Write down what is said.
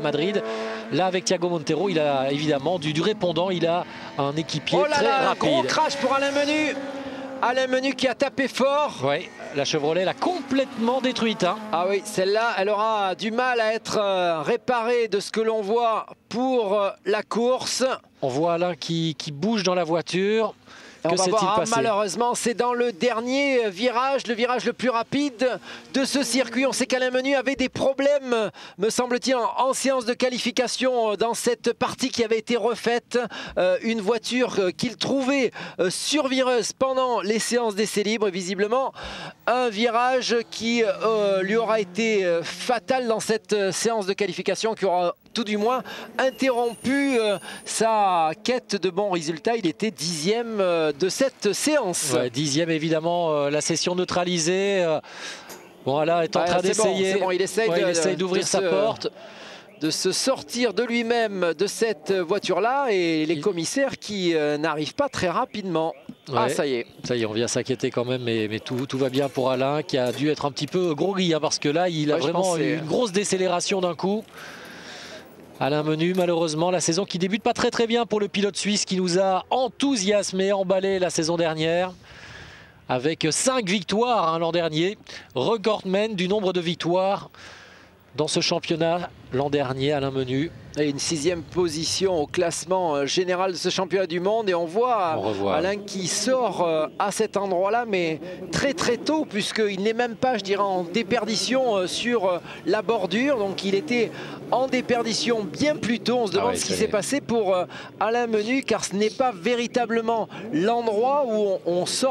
Madrid. Là, avec Thiago Monteiro, il a évidemment du répondant. Il a un équipier très rapide. Gros crash pour Alain Menu. Alain Menu qui a tapé fort. Oui, la Chevrolet l'a complètement détruite. Hein. Ah oui, celle-là, elle aura du mal à être réparée de ce que l'on voit pour la course. On voit Alain qui bouge dans la voiture. Que s'est-il passé? Malheureusement, c'est dans le dernier virage, le virage le plus rapide de ce circuit. On sait qu'Alain Menu avait des problèmes, me semble-t-il, en séance de qualification dans cette partie qui avait été refaite. Une voiture qu'il trouvait survireuse pendant les séances d'essais libres. Visiblement, un virage qui lui aura été fatal dans cette séance de qualification, qui aura tout du moins interrompu sa quête de bons résultats. Il était 10e de cette séance. Ouais, 10e évidemment, la session neutralisée. Bon, là est en train d'essayer. Bon, il essaye d'ouvrir sa porte. De se sortir de lui-même de cette voiture-là, et les commissaires qui n'arrivent pas très rapidement. Ouais. Ah, ça y est. Ça y est, on vient s'inquiéter quand même, mais tout va bien pour Alain, qui a dû être un petit peu groggy, hein, parce que là, il a vraiment eu une grosse décélération d'un coup. Alain Menu, malheureusement, la saison qui débute pas très bien pour le pilote suisse qui nous a enthousiasmé, emballé la saison dernière. Avec 5 victoires l'an dernier, recordman du nombre de victoires dans ce championnat l'an dernier, Alain Menu. Et une 6e position au classement général de ce championnat du monde. Et on voit Alain qui sort à cet endroit-là, mais très tôt, puisqu'il n'est même pas, je dirais, en déperdition sur la bordure. Donc il était en déperdition bien plus tôt. On se demande ce qui s'est passé pour Alain Menu, car ce n'est pas véritablement l'endroit où on sort